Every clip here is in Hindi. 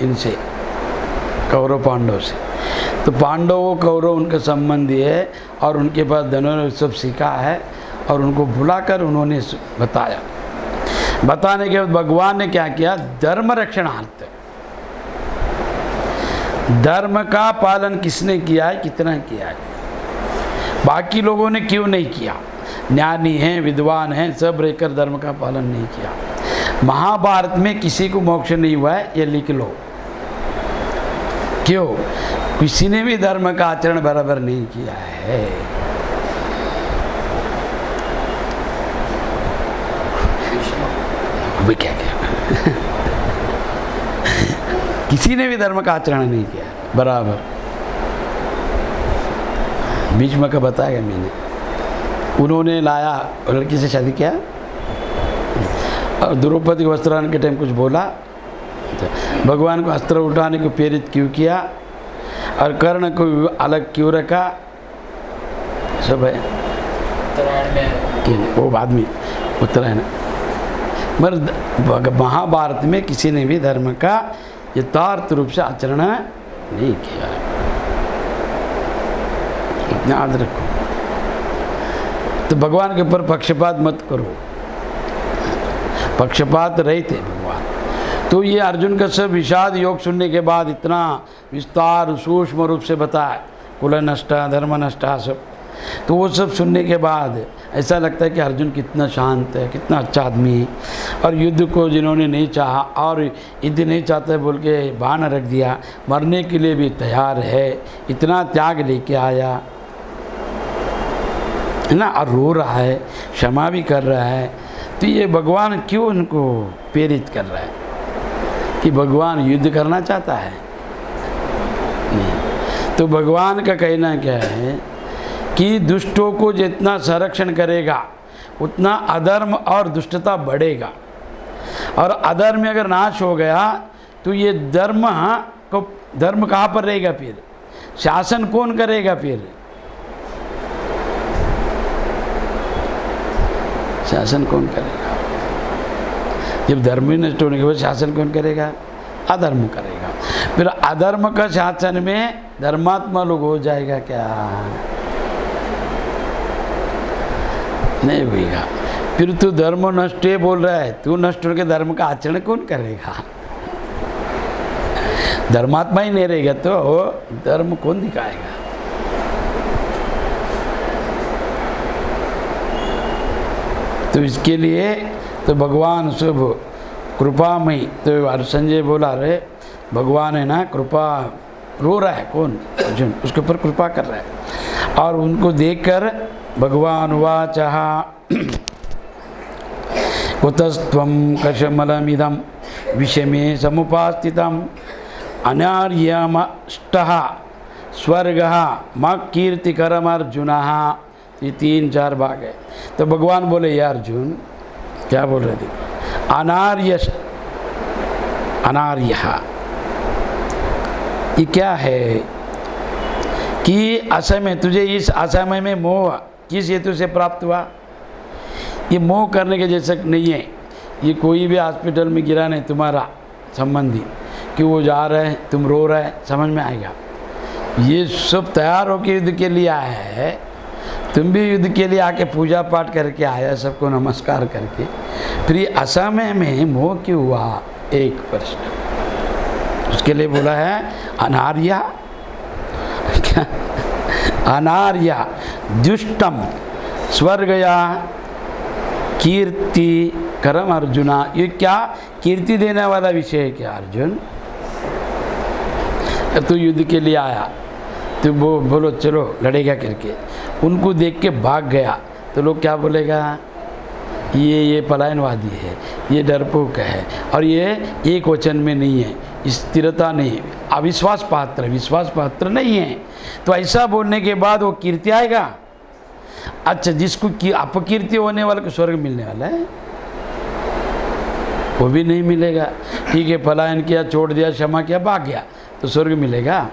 इनसे, कौरव पांडव से। तो पांडव कौरव उनका संबंधी है और उनके पास धनुर्विद्या सब सीखा है और उनको बुलाकर उन्होंने बताया। बताने के बाद भगवान ने क्या किया, धर्म रक्षणार्थ, धर्म का पालन किसने किया है, कितना किया है, बाकी लोगों ने क्यों नहीं किया। ज्ञानी हैं, विद्वान हैं, सब रहकर धर्म का पालन नहीं किया। महाभारत में किसी को मोक्ष नहीं हुआ है, ये लिख लो। क्यों? किसी ने भी धर्म का आचरण बराबर नहीं किया है। अभी क्या किया किसी ने भी धर्म का आचरण नहीं किया बराबर। बीच में का बताया मैंने, उन्होंने लाया लड़की से शादी किया और द्रौपदी को वस्त्रान के टाइम कुछ बोला, भगवान को अस्त्र उठाने को प्रेरित क्यों किया और कर्ण को अलग क्यों रखा, सब है वो बाद में उत्तरायण। मगर महाभारत में किसी ने भी धर्म का यथार्थ रूप से आचरण नहीं किया, याद रखो। तो भगवान के ऊपर पक्षपात मत करो, पक्षपात रहते भगवान। तो ये अर्जुन का सब विषाद योग सुनने के बाद इतना विस्तार सूक्ष्म रूप से बताया, कुल नष्ट धर्म नष्ट सब, तो वो सब सुनने के बाद ऐसा लगता है कि अर्जुन कितना शांत है, कितना अच्छा आदमी है। और युद्ध को जिन्होंने नहीं चाहा और युद्ध नहीं चाहते बोल के बाण रख दिया, मरने के लिए भी तैयार है, इतना त्याग लेके आया है ना, और रो रहा है, क्षमा भी कर रहा है। तो ये भगवान क्यों उनको प्रेरित कर रहा है कि भगवान युद्ध करना चाहता है? नहीं। तो भगवान का कहना क्या है कि दुष्टों को जितना संरक्षण करेगा उतना अधर्म और दुष्टता बढ़ेगा, और अधर्म में अगर नाश हो गया तो ये धर्म कहाँ पर रहेगा? फिर शासन कौन करेगा? फिर शासन कौन करेगा? जब धर्म ही नष्ट होने के बाद शासन कौन करेगा? अधर्म करेगा। फिर अधर्म का शासन में धर्मात्मा लोग हो जाएगा क्या? नहीं होगा। फिर तू धर्म नष्ट है बोल रहा है, तू नष्ट होकर धर्म का आचरण कौन करेगा? धर्मात्मा ही नहीं रहेगा तो धर्म कौन दिखाएगा? तो इसके लिए तो भगवान सब कृपामयी। तो संजय बोला रे भगवान है ना कृपा, रो रहा है कौन? अर्जुन, उसके ऊपर कृपा कर रहा है। और उनको देखकर भगवान वाचः कुतस्त्वं कशमलमिदं विषमे समुपास्थितम् अनार्यमष्टः स्वर्गः म कीर्तिकरमर्जुनः। ये 3-4 भाग है। तो भगवान बोले या अर्जुन, क्या बोल रहे थे? अनार्य ये क्या है कि असमय, तुझे इस असमय में मोह किस हेतु से प्राप्त हुआ? ये मोह करने के जैसा नहीं है। ये कोई भी हॉस्पिटल में गिरा नहीं तुम्हारा संबंधी कि वो जा रहे हैं, तुम रो रहे हैं, समझ में आएगा। ये सब तैयार होकर युद्ध के लिए आया है, तुम भी युद्ध के लिए आके पूजा पाठ करके आया, सबको नमस्कार करके। फिर ये असमय में मोह क्यों हुआ? एक प्रश्न उसके लिए बोला है अनार्या। क्या? अनार्या दुष्टम स्वर्गया कीर्ति करम अर्जुना। ये क्या कीर्ति देने वाला विषय है क्या अर्जुन? तो युद्ध के लिए आया तो वो बोलो चलो लड़ेगा करके, उनको देख के भाग गया तो लोग क्या बोलेगा? ये पलायनवादी है, ये डरपोक है, और ये एक वचन में नहीं है, स्थिरता नहीं है, अविश्वास पात्र, विश्वास पात्र नहीं है। तो ऐसा बोलने के बाद वो कीर्ति आएगा? अच्छा, जिसको अपकीर्ति होने वाले को स्वर्ग मिलने वाला है, वो भी नहीं मिलेगा। ठीक है, पलायन किया, छोड़ दिया, क्षमा किया, भाग गया तो स्वर्ग मिलेगा?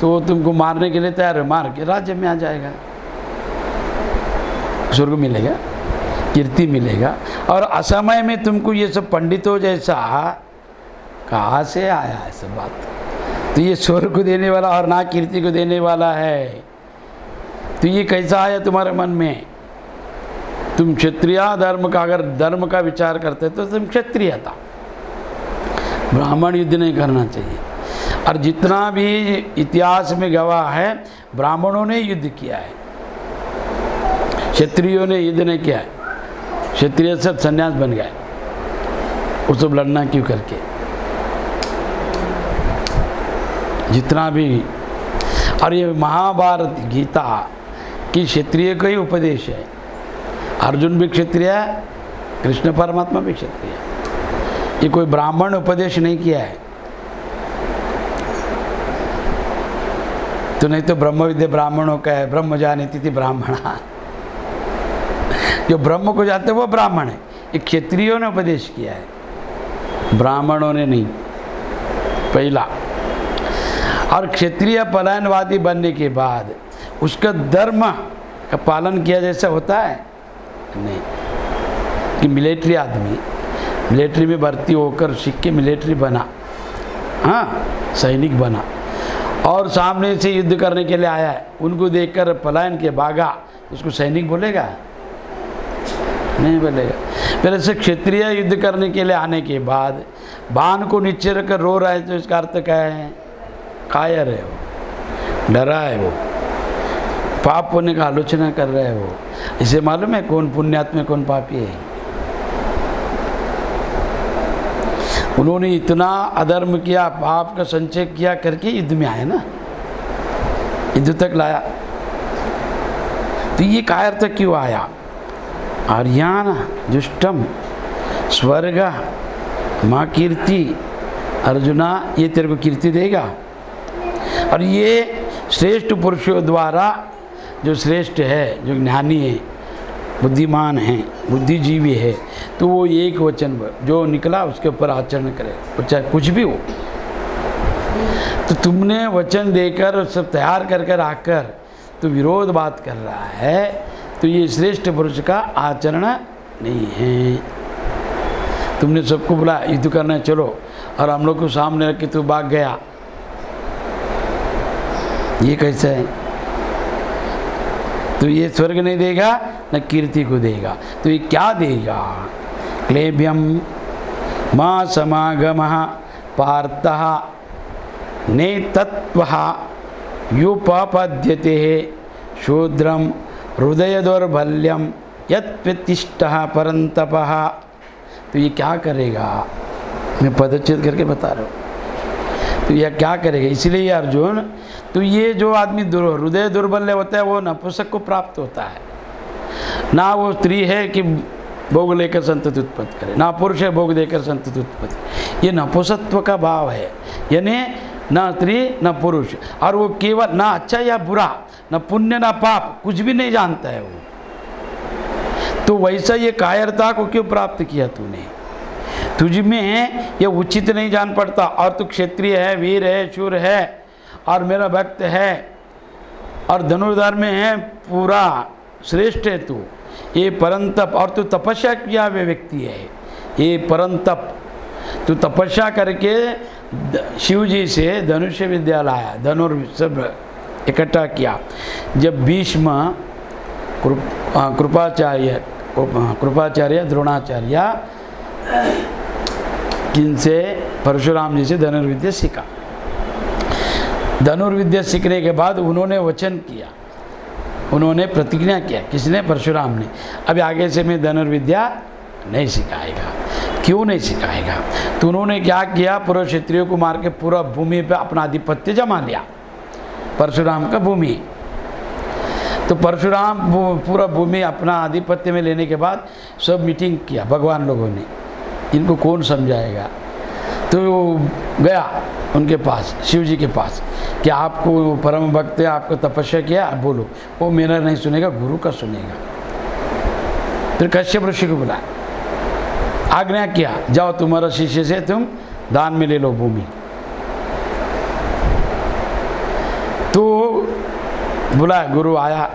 तो वो तुमको मारने के लिए तैयार है, मार के राज्य में आ जाएगा, स्वर्ग मिलेगा, कीर्ति मिलेगा। और असमय में तुमको ये सब पंडितों जैसा कहाँ से आया है सब बात? तो ये स्वर्ग को देने वाला और ना कीर्ति को देने वाला है, तो ये कैसा आया तुम्हारे मन में? तुम क्षत्रिय धर्म का, अगर धर्म का विचार करते तो तुम क्षत्रिय था, ब्राह्मण युद्ध नहीं करना चाहिए। और जितना भी इतिहास में गवाह है, ब्राह्मणों ने युद्ध किया है, क्षत्रियों ने युद्ध नहीं किया है। क्षत्रिय सब संन्यास बन गए, वो सब लड़ना क्यों करके? जितना भी, और ये महाभारत गीता की क्षत्रिय का ही उपदेश है। अर्जुन भी क्षत्रिय है, कृष्ण परमात्मा भी क्षत्रिय है। ये कोई ब्राह्मण उपदेश नहीं किया है। तो नहीं तो ब्रह्म विद्या ब्राह्मणों का है, ब्रह्म जानीति थी ब्राह्मणा। जो ब्रह्म को जानते वो ब्राह्मण है। ये क्षत्रियों ने उपदेश किया है, ब्राह्मणों ने नहीं। पहला, और क्षत्रिय पलायनवादी बनने के बाद उसका धर्म का पालन किया जैसा होता है नहीं। कि मिलिट्री आदमी मिलिट्री में भर्ती होकर सीख के मिलिट्री बना, हाँ सैनिक बना, और सामने से युद्ध करने के लिए आया है, उनको देखकर पलायन के भागा, उसको सैनिक बोलेगा? नहीं बोलेगा। पहले से क्षत्रिय युद्ध करने के लिए आने के बाद बाण को नीचे रखकर रो रहा है, तो इसका अर्थ क्या है? कायर है वो, डरा है वो, पाप होने का आलोचना कर रहा है वो। इसे मालूम है कौन पुण्यात्मा कौन पापी है? उन्होंने इतना अधर्म किया, पाप का संचय किया करके युद्ध में आए ना, युद्ध तक लाया। तो ये कायर तक क्यों आया? आर्यान जुष्टम स्वर्ग माँ कीर्ति, अर्जुना ये तेरे को कीर्ति देगा। और ये श्रेष्ठ पुरुषों द्वारा, जो श्रेष्ठ है, जो ज्ञानी है, बुद्धिमान है, बुद्धिजीवी है, तो वो एक वचन जो निकला उसके ऊपर आचरण करे, चाहे कुछ भी हो। तो तुमने वचन देकर सब तैयार कर कर आकर तो विरोध बात कर रहा है, तो ये श्रेष्ठ पुरुष का आचरण नहीं है। तुमने सबको बोला युद्ध करना चलो, और हम लोग को सामने रख के तू भाग गया, ये कैसा है? तो ये स्वर्ग नहीं देगा न कीर्ति को देगा, तो ये क्या देगा? क्लेब्यम मां समागमः पार्थः नेतत्वः युपपद्यते शूद्रम हृदय दौर्बल्यम यत्प्रतिष्ठः परंतपः। तो ये क्या करेगा? मैं पदच्छेद करके बता रहा हूँ। तो यह क्या करेगा? इसलिए अर्जुन, तो ये जो आदमी हृदय दुर्बल्य होता है वो नपुंसक को प्राप्त होता है। ना वो स्त्री है कि भोग लेकर संतति उत्पत्ति करे, ना पुरुष है भोग देकर संतति उत्पत्ति। ये नपुंसकत्व का भाव है, यानी ना स्त्री ना पुरुष, और वो केवल ना अच्छा या बुरा, ना पुण्य ना पाप, कुछ भी नहीं जानता है वो। तो वैसा ये कायरता को क्यों प्राप्त किया तूने? तुझ में ये उचित नहीं जान पड़ता, और तू क्षत्रिय है, वीर है, शूर है, और मेरा भक्त है, और धनुर्धर में है पूरा श्रेष्ठ है तू, ये परंतप, और तू तपस्या किया हुआ व्यक्ति है, ये परंतप। तू तपस्या करके शिव जी से धनुष्य विद्या लाया, सब इकट्ठा किया। जब भीष्म कृपाचार्य द्रोणाचार्य जिनसे परशुराम जी से धनुर्विद्या सीखा, धनुर्विद्या सीखने के बाद उन्होंने वचन किया, उन्होंने प्रतिज्ञा किया। किसने? परशुराम ने। अभी आगे से मैं धनुर्विद्या नहीं सिखाएगा। क्यों नहीं सिखाएगा? तो उन्होंने क्या किया? पूर्व क्षत्रियों को मार के पूरा भूमि पे अपना आधिपत्य जमा लिया, परशुराम का भूमि। तो परशुराम पूरा भूमि अपना आधिपत्य में लेने के बाद सब मीटिंग किया भगवान लोगों ने, इनको कौन समझाएगा? तो गया उनके पास, शिव जी के पास, कि आपको परम भक्त है, आपको तपस्या किया, आप बोलो। वो मेरा नहीं सुनेगा, गुरु का सुनेगा। फिर कश्यप ऋषि को बुलाया, आज्ञा किया, जाओ तुम्हारा शिष्य से तुम दान में ले लो भूमि। तो बुलाया, गुरु आया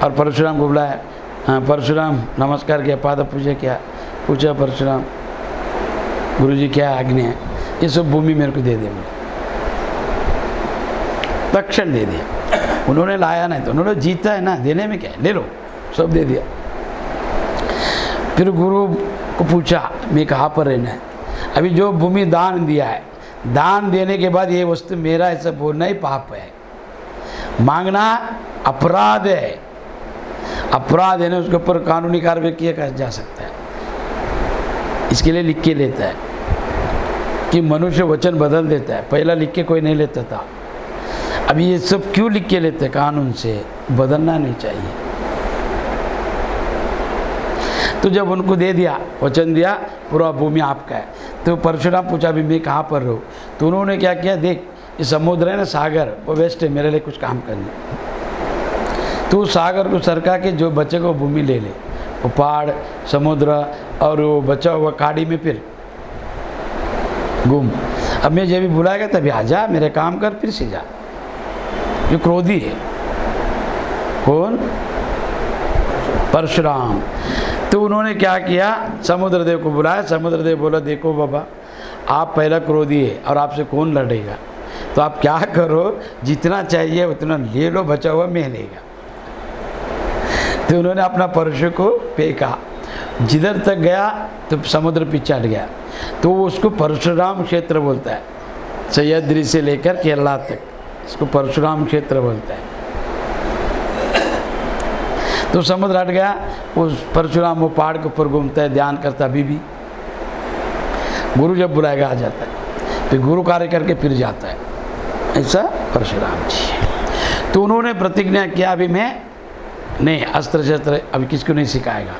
और परशुराम को बुलाया। हाँ, परशुराम नमस्कार किया, पाद पूजा किया, पूछा परशुराम गुरु जी क्या आज्ञा है? ये सब भूमि मेरे को दे दे, मुझे तक्षण दे दिया। उन्होंने लाया नहीं तो उन्होंने जीता है ना, देने में क्या है, ले लो, सब दे दिया। फिर गुरु को पूछा मैं कहाँ पर रहना है? अभी जो भूमि दान दिया है, दान देने के बाद ये वस्तु मेरा ऐसा बोलना ही पाप है, मांगना अपराध है। अपराध है ना, उसके ऊपर कानूनी कार्रवाई किया जा सकता है। इसके लिए लिख के लेता है कि मनुष्य वचन बदल देता है, पहला लिख के कोई नहीं लेता था। अभी ये सब क्यों लिख के लेते हैं? कानून से बदलना नहीं चाहिए। तो जब उनको दे दिया, वचन दिया, पूरा भूमि आपका है, तो परशुराम पूछा अभी मैं कहाँ पर रहूँ? तो उन्होंने क्या किया, देख ये समुद्र है ना, सागर, वो वेस्ट है, मेरे लिए कुछ काम करने। तो सागर को सरका के जो बचे को भूमि ले ले, वो पहाड़, समुद्र और वो बचा हुआ खाड़ी में फिर घूम। अब मैं जब भी बुलाएगा तभी आ जा, मेरे काम कर, फिर से जा। ये क्रोधी है। कौन? परशुराम। तो उन्होंने क्या किया, समुद्रदेव को बुलाया। समुद्रदेव बोला देखो बाबा, आप पहला क्रोधी है और आपसे कौन लड़ेगा, तो आप क्या करो, जितना चाहिए उतना ले लो, बचा हुआ मैं लेगा। तो उन्होंने अपना परशु को फेंका, जिधर तक गया तो समुद्र पीछे हट गया। तो उसको परशुराम क्षेत्र बोलता है, सह्याद्री से लेकर केरला तक इसको परशुराम क्षेत्र बोलता है। तो समुद्र हट गया, उस परशुराम वो पहाड़ के ऊपर घूमता है, ध्यान करता। अभी भी गुरु जब बुलाएगा आ जाता है, फिर गुरु कार्य करके फिर जाता है। ऐसा परशुराम जी। तो उन्होंने प्रतिज्ञा किया अभी मैं नहीं, अस्त्र शस्त्र अभी किसको नहीं सिखाएगा।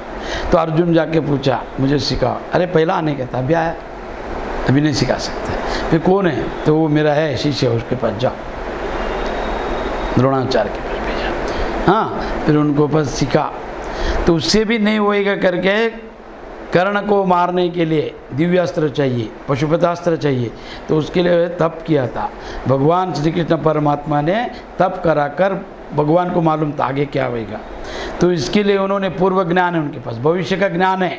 तो अर्जुन जाके पूछा मुझे सिखाओ। अरे पहला आने का था, अभी आया, अभी नहीं सिखा सकते। फिर कौन है? तो वो मेरा है शिष्य, उसके पास जाओ, द्रोणाचार्य के पास भेजा। हाँ, फिर उनको पास सीखा। तो उससे भी नहीं होएगा करके कर्ण को मारने के लिए दिव्यास्त्र चाहिए, पशुपतास्त्र चाहिए। तो उसके लिए तप किया था। भगवान श्री कृष्ण परमात्मा ने तप कराकर, भगवान को मालूम था आगे क्या होएगा। तो इसके लिए उन्होंने पूर्व ज्ञान है, उनके पास भविष्य का ज्ञान है,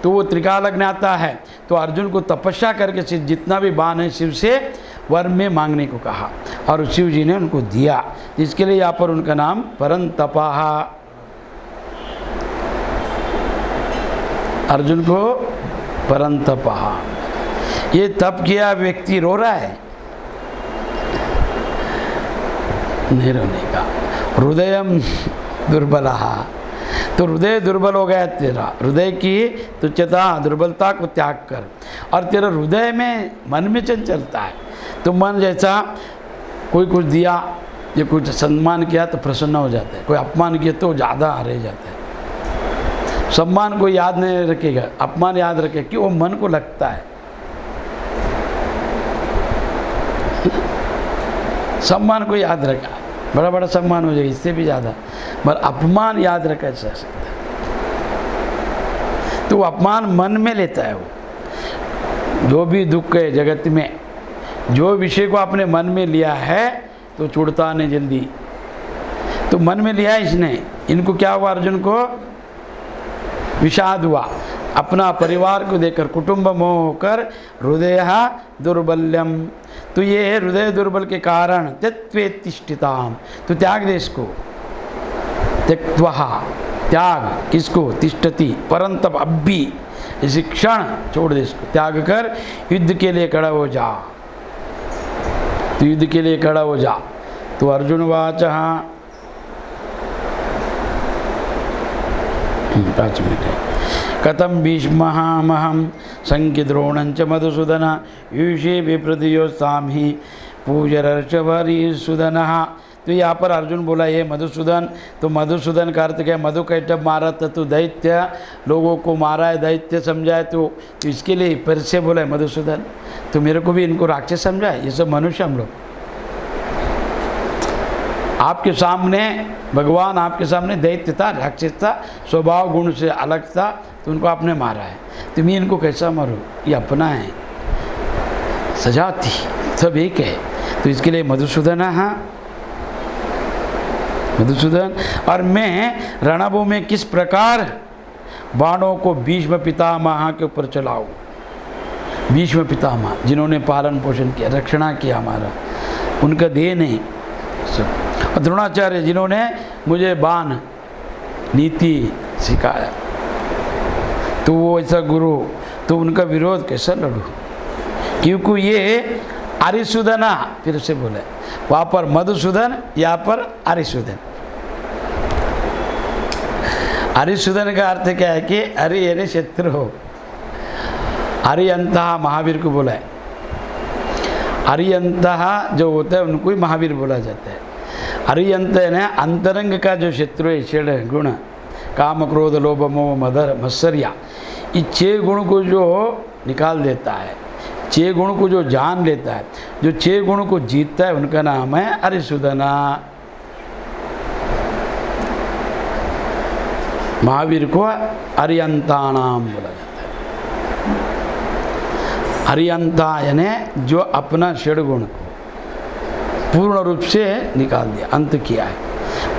तो वो त्रिकाल ज्ञाता है। तो अर्जुन को तपस्या करके शिव जितना भी बाण है शिव से वर में मांगने को कहा, और शिव जी ने उनको दिया। इसके लिए यहाँ पर उनका नाम परंतपाः, अर्जुन को परंतपाः। ये तप किया व्यक्ति रो रहा है, नहीं रोने का। हृदयम दुर्बलः, तो हृदय दुर्बल हो गया तेरा, हृदय की तुच्छता दुर्बलता को त्याग कर। और तेरा हृदय में मन में चंचलता है, तो मन जैसा कोई कुछ दिया, ये कुछ सम्मान किया तो प्रसन्न हो जाता है, कोई अपमान किया तो ज़्यादा रह जाता है। सम्मान को याद नहीं रखेगा, अपमान याद रखेगा, कि वो मन को लगता है। सम्मान को याद रखा, बड़ा बड़ा सम्मान हो जाएगा, इससे भी ज़्यादा, पर अपमान याद रखा जा सकता है। तो अपमान मन में लेता है वो। जो भी दुख है जगत में, जो विषय को आपने मन में लिया है तो छूटता नहीं जल्दी। तो मन में लिया इसने, इनको क्या हुआ, अर्जुन को विषाद हुआ, अपना परिवार को देखकर, कुटुंब मोह होकर हृदय दुर्बल्यम। तो ये हृदय दुर्बल के कारण त्यक्त्वेतिष्ठिताम, तो त्याग दे इसको। त्यक्त्वा, त्याग किसको, तिष्ठति परंतप, अब भी इसी क्षण छोड़ दे इसको, त्याग कर युद्ध के लिए खड़ा हो जा। तो युद्ध के लिए खड़ा हो जा। तो अर्जुन वाचः, 5 मिनट है। कथम भीष्महामहं संकिद्रोणंच मधुसूदन यूषे विप्रतियोत्साम ही पूजरर्षभरीसुदनः। तो यहाँ पर अर्जुन बोला ये मधुसूदन, तो मधुसूदन का अर्थ क्या, मधु कैटब मारा था, तो दैत्य लोगों को मारा है, दैत्य समझा है, तो इसके लिए फिर से बोला है मधुसूदन। तो मेरे को भी इनको राक्षस समझा है, ये सब मनुष्य हम लोग। आपके सामने भगवान, आपके सामने दैत्य था, राक्षस था, स्वभाव गुण से अलग था, तो उनको आपने मारा है, तो मैं इनको कैसा मारूँ, ये अपना है, सजा थी, सब एक है। तो इसके लिए मधुसूदन, हाँ मधुसूदन। और मैं रणभूमि में किस प्रकार बाणों को भीष्म पितामह के ऊपर चलाऊं, भीष्म पितामह जिन्होंने पालन पोषण किया, रक्षणा किया हमारा, उनका देन है सब। और द्रोणाचार्य जिन्होंने मुझे बाण नीति सिखाया, तो वो ऐसा गुरु, तो उनका विरोध कैसा लड़ूं, क्योंकि ये आर्यसूदना, फिर से बोले वहाँ पर मधुसूदन, यहाँ पर आर्यसूदन। आर्यसूदन का अर्थ क्या है कि अरे यानी शत्रु हो। अरियंतः महावीर को बोला है, अरियंतः जो होता है उनको ही महावीर बोला जाता है। अरियंत है अंतरंग का जो शत्रु है, षड गुण, काम क्रोध लोभ मोह मदर मत्सर्या, ये 6 गुण को जो निकाल देता है, 6 गुण को जो जान लेता है, जो 6 गुण को जीतता है, उनका नाम है अरिसूदना। महावीर को अरियंतानाम बोला जाता है। अरियंता यानी जो अपना षडगुण को पूर्ण रूप से निकाल दिया, अंत किया है,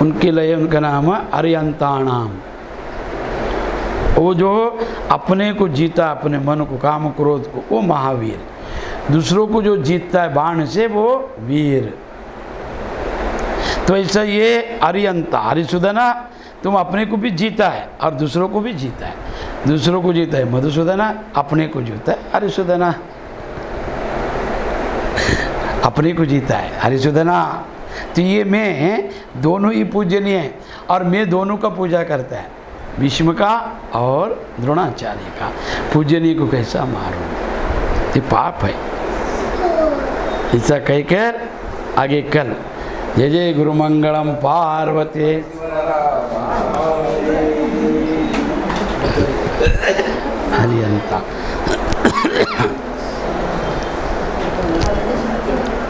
उनके लिए उनका नाम है अरियंतानाम। वो जो अपने को जीता, अपने मन को, काम क्रोध को, वो महावीर। दूसरों को जो जीतता है बाण से, वो वीर। तो ऐसा ये अरियंता, अरिसूदना, तुम अपने को भी जीता है और दूसरों को भी जीता है। दूसरों को जीता है मधुसूदना, अपने को जीता है अरिसूदना। अपने को जीता है अरिसूदना। तो ये मैं दोनों ही पूजनीय है, और मैं दोनों का पूजा करता है, भीष्म का और द्रोणाचार्य का। पूजनीय को कैसा मारूं, ये पाप है। ऐसा कहकर आगे कल जय जय गुरु मंगलम पार्वती हरियंता।